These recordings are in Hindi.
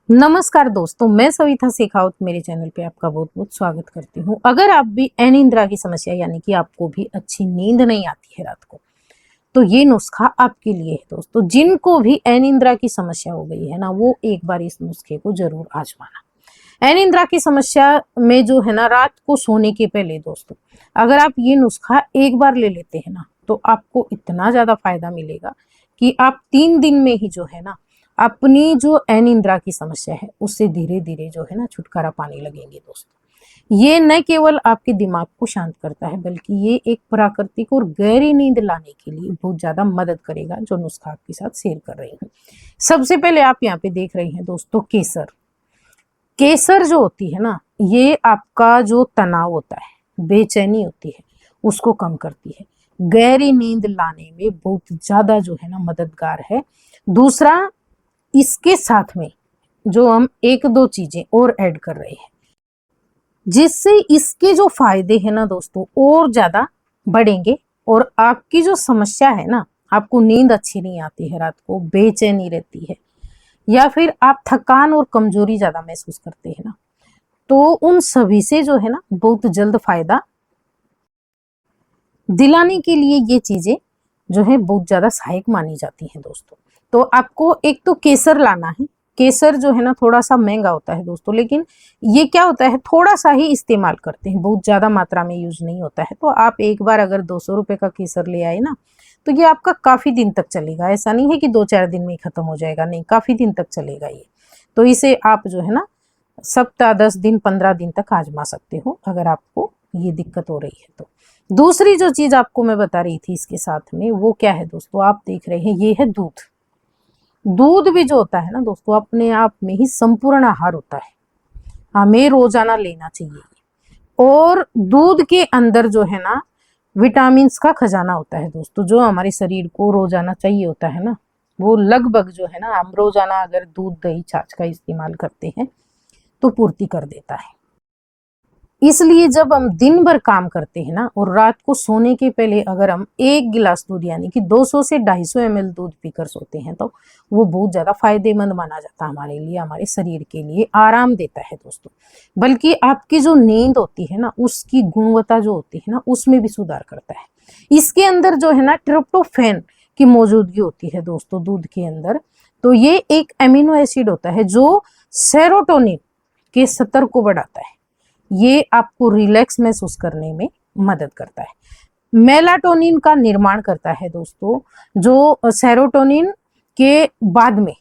नमस्कार दोस्तों, मैं सविता शेखावत मेरे चैनल पे आपका बहुत बहुत स्वागत करती हूँ। अगर आप भी अनिद्रा की समस्या यानी कि आपको भी अच्छी नींद नहीं आती है रात को, तो ये नुस्खा आपके लिए है दोस्तों। जिनको भी अनिद्रा की समस्या हो गई है ना, वो एक बार इस नुस्खे को जरूर आजमाना। अनिद्रा की समस्या में जो है ना, रात को सोने के पहले दोस्तों अगर आप ये नुस्खा एक बार ले लेते हैं ना, तो आपको इतना ज्यादा फायदा मिलेगा कि आप 3 दिन में ही जो है ना, अपनी जो अनिद्रा की समस्या है उससे धीरे धीरे जो है ना छुटकारा पाने लगेंगे दोस्तों। ये न केवल आपके दिमाग को शांत करता है, बल्कि ये एक प्राकृतिक और गहरी नींद लाने के लिए बहुत ज्यादा मदद करेगा, जो नुस्खा आपके साथ शेयर कर रही हूँ। सबसे पहले आप यहाँ पे देख रहे हैं दोस्तों केसर। केसर जो होती है ना, ये आपका जो तनाव होता है, बेचैनी होती है, उसको कम करती है। गहरी नींद लाने में बहुत ज्यादा जो है ना मददगार है। दूसरा, इसके साथ में जो हम एक दो चीजें और ऐड कर रहे हैं, जिससे इसके जो फायदे हैं ना दोस्तों और ज्यादा बढ़ेंगे। और आपकी जो समस्या है ना, आपको नींद अच्छी नहीं आती है, रात को बेचैनी रहती है, या फिर आप थकान और कमजोरी ज्यादा महसूस करते हैं ना, तो उन सभी से जो है ना बहुत जल्द फायदा दिलाने के लिए ये चीजें जो है बहुत ज्यादा सहायक मानी जाती हैं दोस्तों। तो आपको एक तो केसर लाना है। केसर जो है ना थोड़ा सा महंगा होता है दोस्तों, लेकिन ये क्या होता है, थोड़ा सा ही इस्तेमाल करते हैं, बहुत ज्यादा मात्रा में यूज नहीं होता है। तो आप एक बार अगर 200 रुपए का केसर ले आए ना, तो ये आपका काफी दिन तक चलेगा। ऐसा नहीं है कि 2-4 दिन में ही खत्म हो जाएगा, नहीं, काफी दिन तक चलेगा ये। तो इसे आप जो है ना सप्ताह 10 दिन 15 दिन तक आजमा सकते हो, अगर आपको ये दिक्कत हो रही है तो। दूसरी जो चीज आपको मैं बता रही थी इसके साथ में, वो क्या है दोस्तों, आप देख रहे हैं ये है दूध। दूध भी जो होता है ना दोस्तों, अपने आप में ही संपूर्ण आहार होता है, हमें रोजाना लेना चाहिए। और दूध के अंदर जो है ना विटामिन का खजाना होता है दोस्तों, जो हमारे शरीर को रोजाना चाहिए होता है ना, वो लगभग जो है ना हम रोजाना अगर दूध दही छाछ का इस्तेमाल करते हैं तो पूर्ति कर देता है। इसलिए जब हम दिन भर काम करते हैं ना, और रात को सोने के पहले अगर हम 1 गिलास दूध यानी कि 200 से 250 ml दूध पीकर सोते हैं, तो वो बहुत ज्यादा फायदेमंद माना जाता है हमारे लिए, हमारे शरीर के लिए आराम देता है दोस्तों। बल्कि आपकी जो नींद होती है ना, उसकी गुणवत्ता जो होती है ना, उसमें भी सुधार करता है। इसके अंदर जो है ना ट्रिप्टोफैन की मौजूदगी होती है दोस्तों दूध के अंदर। तो ये एक एमिनो एसिड होता है जो सेरोटोनिन के स्तर को बढ़ाता है। ये आपको रिलैक्स महसूस करने में मदद करता है। मेलाटोनिन का निर्माण करता है दोस्तों, जो सेरोटोनिन के बाद में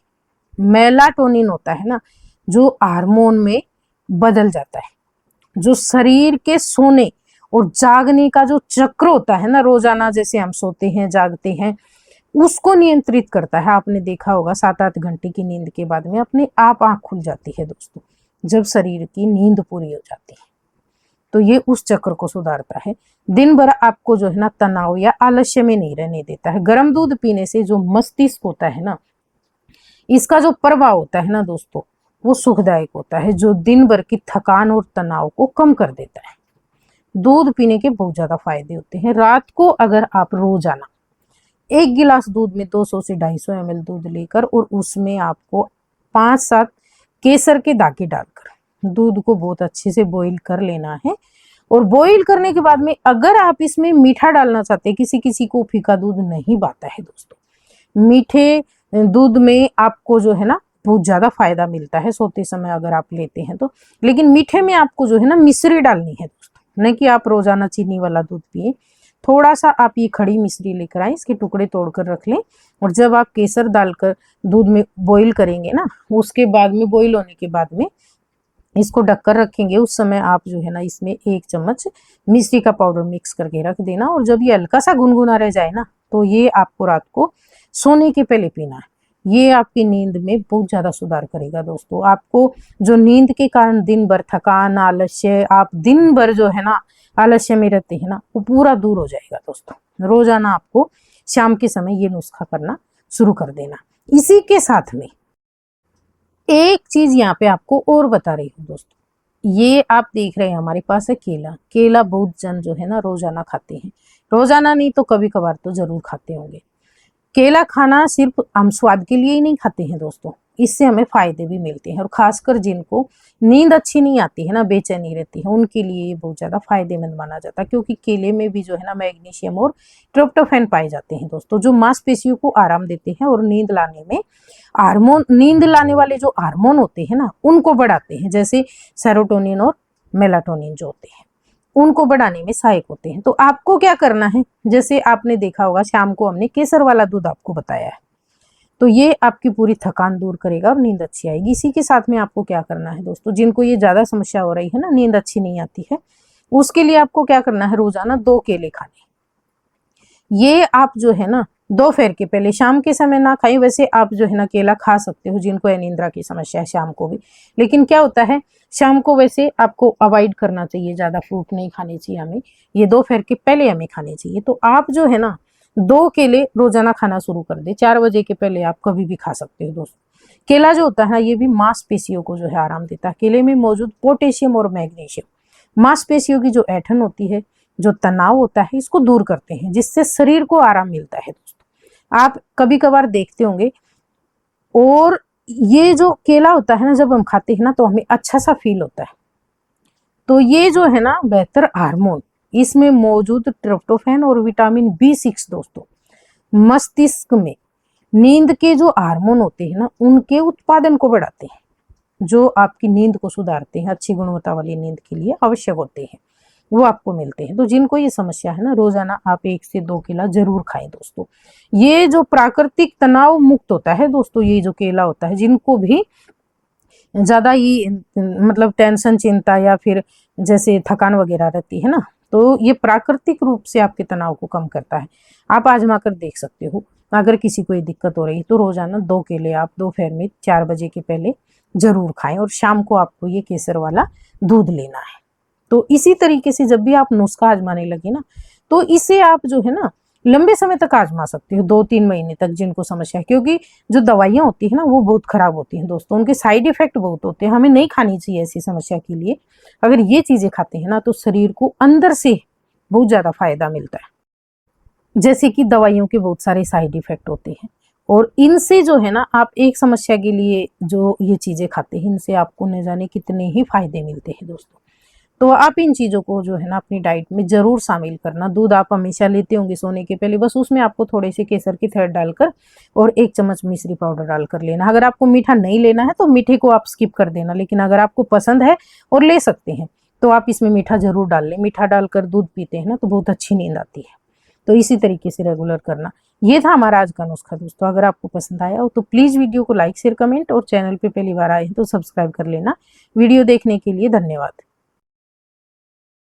मेलाटोनिन होता है ना, जो हार्मोन में बदल जाता है, जो शरीर के सोने और जागने का जो चक्र होता है ना, रोजाना जैसे हम सोते हैं जागते हैं, उसको नियंत्रित करता है। आपने देखा होगा 7-8 घंटे की नींद के बाद में अपने आप आंख खुल जाती है दोस्तों, जब शरीर की नींद पूरी हो जाती है। तो ये उस चक्र को सुधारता है। दिन भर आपको जो है ना तनाव या आलस्य में नहीं रहने देता है। गर्म दूध पीने से जो मस्तिष्क होता है ना, इसका जो प्रभाव होता है ना दोस्तों, वो सुखदायक होता है, जो दिन भर की थकान और तनाव को कम कर देता है। दूध पीने के बहुत ज्यादा फायदे होते हैं। रात को अगर आप रोजाना 1 गिलास दूध में 200 से 250 ml दूध लेकर, और उसमें आपको 5-7 केसर के दागे डालकर दूध को बहुत अच्छे से बॉईल कर लेना है। और बॉईल करने के बाद में अगर आप इसमें मीठा डालना चाहते हैं, किसी किसी को फीका दूध नहीं भाता है दोस्तों, मीठे दूध में आपको जो है ना बहुत ज्यादा फायदा मिलता है सोते समय अगर आप लेते हैं तो। लेकिन मीठे में आपको जो है ना मिश्री डालनी है दोस्तों, नहीं कि आप रोजाना चीनी वाला दूध पिए। थोड़ा सा आप ये खड़ी मिश्री लेकर आए, इसके टुकड़े तोड़कर रख लें, और जब आप केसर डालकर दूध में बॉईल करेंगे ना, उसके बाद में बॉईल होने के बाद में इसको ढककर रखेंगे, उस समय आप जो है ना इसमें 1 चम्मच मिश्री का पाउडर मिक्स करके रख देना। और जब ये हल्का सा गुनगुना रह जाए ना, तो ये आपको रात को सोने के पहले पीना है। ये आपकी नींद में बहुत ज्यादा सुधार करेगा दोस्तों। आपको जो नींद के कारण दिन भर थकान आलस्य, आप दिन भर जो है ना आलस्य में रहते हैं ना, वो पूरा दूर हो जाएगा दोस्तों। रोजाना आपको शाम के समय ये नुस्खा करना शुरू कर देना। इसी के साथ में एक चीज यहाँ पे आपको और बता रही हूँ दोस्तों, ये आप देख रहे हैं हमारे पास है केला। केला बहुत जन जो है ना रोजाना खाते हैं, रोजाना नहीं तो कभी कभार तो जरूर खाते होंगे। केला खाना सिर्फ हम स्वाद के लिए ही नहीं खाते हैं दोस्तों, इससे हमें फायदे भी मिलते हैं। और खासकर जिनको नींद अच्छी नहीं आती है ना, बेचैनी रहती है, उनके लिए ये बहुत ज्यादा फायदेमंद माना जाता है, क्योंकि केले में भी जो है ना मैग्नीशियम और ट्रिप्टोफैन पाए जाते हैं दोस्तों, जो मांसपेशियों को आराम देते हैं और नींद लाने में नींद लाने वाले जो हार्मोन होते हैं ना उनको बढ़ाते हैं, जैसे सेरोटोनिन और मेलाटोनिन जो होते हैं उनको बढ़ाने में सहायक होते हैं। तो आपको क्या करना है, जैसे आपने देखा होगा शाम को हमने केसर वाला दूध आपको बताया है, तो ये आपकी पूरी थकान दूर करेगा और नींद अच्छी आएगी। इसी के साथ में आपको क्या करना है दोस्तों, जिनको ये ज्यादा समस्या हो रही है ना, नींद अच्छी नहीं आती है, उसके लिए आपको क्या करना है, रोजाना 2 केले खाने। ये आप जो है ना दोपहर के पहले, शाम के समय ना खाएं। वैसे आप जो है ना केला खा सकते हो जिनको अनिद्रा की समस्या है शाम को भी, लेकिन क्या होता है शाम को वैसे आपको अवॉइड करना चाहिए, ज्यादा फ्रूट नहीं खाने चाहिए हमें, ये दोपहर के पहले हमें खाने चाहिए। तो आप जो है ना 2 केले रोजाना खाना शुरू कर दे, 4 बजे के पहले आप कभी भी खा सकते हो दोस्तों। केला जो होता है ये भी मांसपेशियों को जो है आराम देता है। केले में मौजूद पोटेशियम और मैग्नीशियम मांसपेशियों की जो ऐंठन होती है, जो तनाव होता है, इसको दूर करते हैं, जिससे शरीर को आराम मिलता है दोस्तों। आप कभी कभार देखते होंगे, और ये जो केला होता है ना जब हम खाते हैं ना तो हमें अच्छा सा फील होता है। तो ये जो है ना बेहतर हार्मोन, इसमें मौजूद ट्रिप्टोफैन और विटामिन B6 दोस्तों मस्तिष्क में नींद के जो हार्मोन होते हैं ना उनके उत्पादन को बढ़ाते हैं, जो आपकी नींद को सुधारते हैं, अच्छी गुणवत्ता वाली नींद के लिए आवश्यक होते हैं, वो आपको मिलते हैं। तो जिनको ये समस्या है ना रोजाना आप 1 से 2 केला जरूर खाएं दोस्तों। ये जो प्राकृतिक तनाव मुक्त होता है दोस्तों, ये जो केला होता है, जिनको भी ज्यादा ये मतलब टेंशन, चिंता या फिर जैसे थकान वगैरह रहती है ना, तो ये प्राकृतिक रूप से आपके तनाव को कम करता है। आप आजमा कर देख सकते हो। अगर किसी को ये दिक्कत हो रही है तो रोजाना 2 केले आप दोपहर में 4 बजे के पहले जरूर खाएं, और शाम को आपको ये केसर वाला दूध लेना है। तो इसी तरीके से जब भी आप नुस्खा आजमाने लगे ना, तो इसे आप जो है ना लंबे समय तक आजमा सकते हो, 2-3 महीने तक जिनको समस्या है, क्योंकि जो दवाइयां होती है ना वो बहुत खराब होती हैं दोस्तों, उनके साइड इफेक्ट बहुत होते हैं, हमें नहीं खानी चाहिए ऐसी समस्या के लिए। अगर ये चीजें खाते हैं ना तो शरीर को अंदर से बहुत ज्यादा फायदा मिलता है। जैसे कि दवाइयों के बहुत सारे साइड इफेक्ट होते हैं, और इनसे जो है ना आप एक समस्या के लिए जो ये चीजें खाते हैं, इनसे आपको न जाने कितने ही फायदे मिलते हैं दोस्तों। तो आप इन चीजों को जो है ना अपनी डाइट में जरूर शामिल करना। दूध आप हमेशा लेते होंगे सोने के पहले, बस उसमें आपको थोड़े से केसर की थैट डालकर और 1 चम्मच मिश्री पाउडर डालकर लेना। अगर आपको मीठा नहीं लेना है तो मीठे को आप स्किप कर देना, लेकिन अगर आपको पसंद है और ले सकते हैं तो आप इसमें मीठा जरूर डाल लें। मीठा डालकर दूध पीते हैं ना तो बहुत अच्छी नींद आती है। तो इसी तरीके से रेगुलर करना। ये था हमारा आज का नुस्खा दोस्तों। अगर आपको पसंद आया हो तो प्लीज वीडियो को लाइक, शेयर, कमेंट, और चैनल पे पहली बार आए हैं तो सब्सक्राइब कर लेना। वीडियो देखने के लिए धन्यवाद।